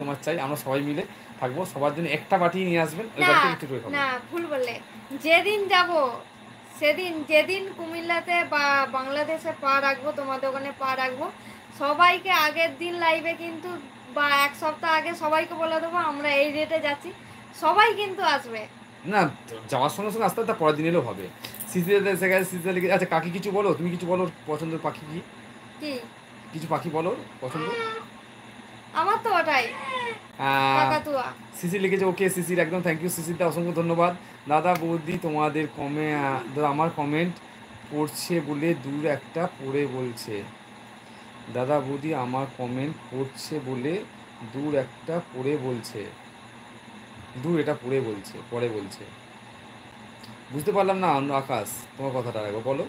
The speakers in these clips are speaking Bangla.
তোমার চাই, আমরা সবাই মিলে থাকবো, সবার জন্য একটা বাটি নিয়ে আসবেন, ওই বাড়িতে একটু করে খাবো। না ভুল বললে, যেদিন যাব সেদিন, যেদিন কুমিল্লাতে বা বাংলাদেশে পা রাখবো, তোমাদের ওখানে পা রাখবো, সবাইকে আগের দিন লাইভে কিন্তু বা এক সপ্তাহ আগে সবাইকে বলে দেবো আমরা এই ডেটে যাচ্ছি, সবাই কিন্তু আসবে। না যাওয়ার সঙ্গে সঙ্গে আসতে তার পরের দিন এলেও হবে। সিজিতে এসে গেছে, সিজিতে লিখে, আচ্ছা কাকি কিছু বলো, তুমি কিছু বলো, পছন্দের পাখি কি, কি কিছু পাখি বলো পছন্দ। আমার তো ওটাই কাকাতুয়া। সিসি লিখেছে, ওকে সিসির একদম থ্যাংক ইউ, সিসিতে অসংখ্য ধন্যবাদ। দাদা বৌদি তোমাদের দাদা আমার কমেন্ট পড়ছে বলে দূর একটা পড়ে বলছে, দাদা বৌদি আমার কমেন্ট পড়ছে বলে দূর একটা পড়ে বলছে, দূর এটা পড়ে বলছে, পরে বলছে, বুঝতে পারলাম না আকাশ, তোমার কথাটা একবার বলো।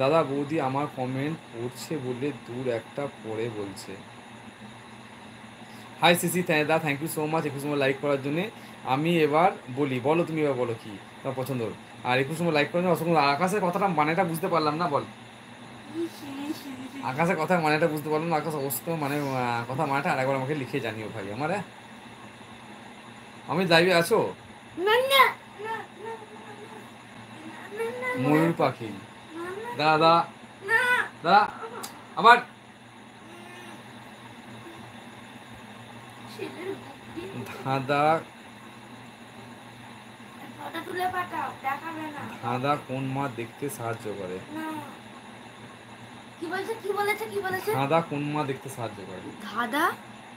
দাদা বৌদি আমার কমেন্ট পড়ছে বলে দূর একটা পড়ে বলছে। হাই সিসি দা, থ্যাংক ইউ সো মাচ 21 সময় লাইক করার জন্যে। আমি এবার বলি, বলো তুমি এবার বলো কি তোমার পছন্দ। আর 21 সময় লাইক করার জন্য অসংখ্য। আকাশের কথাটা মানেটা বুঝতে পারলাম না, বল। আকাশের কথার মানেটা বুঝতে পারলাম না, আকাশ অবশ্য মানে কথা মানেটা আরেকবার আমাকে লিখে জানিও ভাই আমার। আমি লাইভে আছো? ময়ূর পাখি, দাদা দাদা আবার ধাঁধা, ধাঁধা কোন মাছ দেখতে সাহায্য করে? ধাঁধা কোন মা দেখতে সাহায্য করে? ধাঁধা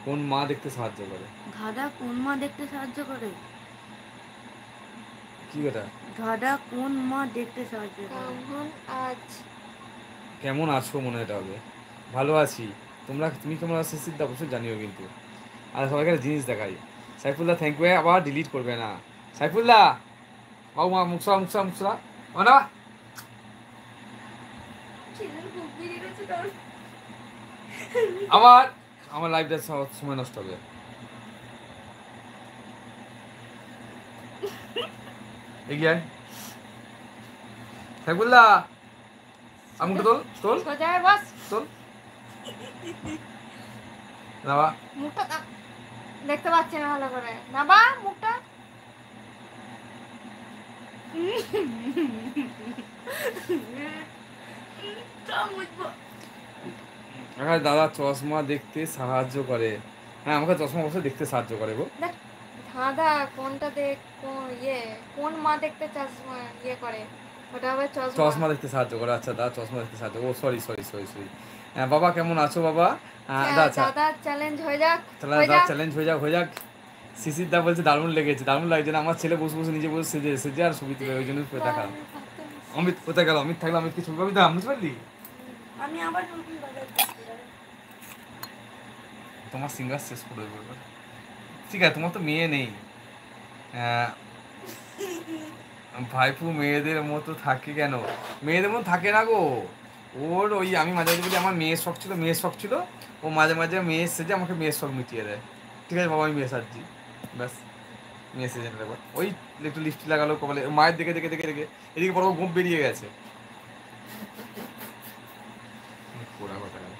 কোন মা দেখতে সাহায্য করে? ধাঁধা কোন মা দেখতে সাহায্য করে? কি এটা? ধাঁধা কোন মা দেখতে সাহায্য করে? কেমন আছো মনে এটা হবে। ভালো আছি, তুমি কেমন আছো সিদ্ধা অবশ্যই জানিও কিন্তু। আর সবাইকে একটা জিনিস দেখাই। সাইফুল্লাহ থ্যাংক ইউ, আবার ডিলিট করবে না সাইফুল্লাহ। বাবু মা মুখসা মুখসা মুখসা না, আবার আমার লাইফটা সময় নষ্ট হবে। এগিয়ে সাইফুল্লাহ, মুখটা তোল তোল তোল, বাবা মুখটা দেখতে পাচ্ছি না ভালো করে, না বা মুখটা দাদা চশমা দেখতে সাহায্য করে। হ্যাঁ আমাকে চশমা অবশ্যই দেখতে সাহায্য করে গো। ধাঁধা কোনটা কোন মা দেখতে চশমা করে, ওটা হবে চশমা দেখতে সাহায্য করে, আচ্ছা দাদা চশমা দেখতে সাহায্য, ও সরি সরি সরি সরি। হ্যাঁ বাবা কেমন আছো বাবা? আচ্ছা দাদা চ্যালেঞ্জ হয়ে যাক, তাহলে দাদা চ্যালেঞ্জ হয়ে যাক হয়ে যাক। শিশির দা বলছে দারুণ লেগেছে, দারুণ লাগছে না, আমার ছেলে বসে বসে নিজে বসে সেজে সেজে আর ছবি তুলে, ওই জন্য দেখা। অমিত কোথায় গেল? অমিত থাকলে অমিত কি ছবি পাবি? বুঝতে পারলি? আমি আবার তোমার সিঙ্গার শেষ করে দেবো। ঠিক আছে তোমার তো মেয়ে নেই, ভাইপু মেয়েদের মতো থাকে কেন? মেয়েদের মতো থাকে না গো, ওর ওই আমি মাঝে মাঝে বলি আমার মেয়ের শখ ছিল, মেয়ের শখ ছিল, ও মাঝে মাঝে মেয়ে সেজে আমাকে মেয়ের শখ মিটিয়ে দেয়। ঠিক আছে বাবা আমি মেয়ে সাজছি, ব্যাস মেয়ে সেজে নেবো। ওই একটু লিপস্টিক লাগালো কপালে, মায়ের দেখে দেখে দেখে দেখে এদিকে বড় গোপ বেরিয়ে গেছে। পোড়া কথা গেল।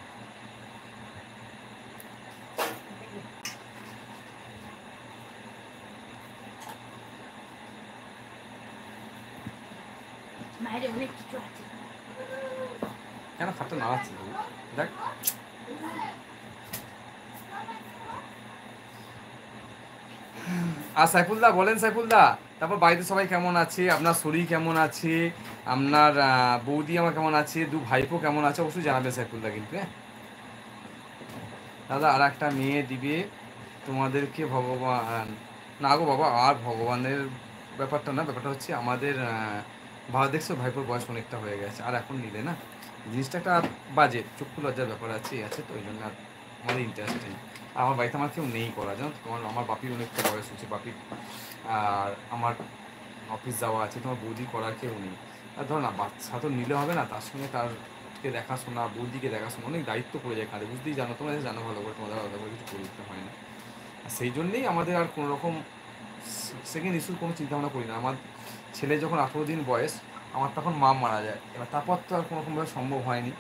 বাইরে অনেক কিছু আছে। কেন খাটটা নাড়াচ্ছে দেখ। আর সাইফুলদা বলেন, সাইফুলদা তারপর বাড়িতে সবাই কেমন আছে, আপনার শরীর কেমন আছে, আপনার বৌদি আমার কেমন আছে, দু ভাইপো কেমন আছে অবশ্যই জানাবেন সাইফুলদা কিন্তু। হ্যাঁ দাদা আর একটা মেয়ে দিবে তোমাদেরকে ভগবান, না গো বাবা আর ভগবানের ব্যাপারটা না, ব্যাপারটা হচ্ছে আমাদের ভালো দেখছো ভাইপোর বয়স অনেকটা হয়ে গেছে, আর এখন নিলে না জিনিসটা একটা বাজে চক্ষু লজ্জার ব্যাপার আছে তো ওই জন্য আর আমাদের ইন্টারেস্ট নেই। আমার বাড়িতে আমার কেউ নেই করা, জানো তোমার আমার বাপির অনেকটা বয়স হচ্ছে বাপির, আর আমার অফিস যাওয়া আছে, তোমার বৌদি করার কেউ নেই। আর ধরো না বাচ্চা তো নিলে হবে না, তার সঙ্গে তারকে দেখাশোনা, বৌদিকে দেখাশোনা অনেক দায়িত্ব পড়ে যায় কাঁধে, বুঝতেই জানো, তোমরা জানো ভালো করে, তোমাদের আলাদা করে কিছু করে দিতে হয় না। আর সেই জন্যেই আমাদের আর কোনো রকম সেকেন্ড ইস্যুর কোনো চিন্তাভাবনা করি না। আমার ছেলে যখন 18 দিন বয়স আমার তখন মা মারা যায়, এবার তারপর তো আর কোনোরকমভাবে সম্ভব হয়নি।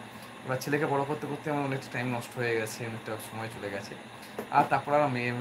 এবার ছেলেকে বড় করতে করতে আমার অনেকটা টাইম নষ্ট হয়ে গেছে, অনেকটা সময় চলে গেছে, আর তারপর আর মেয়ে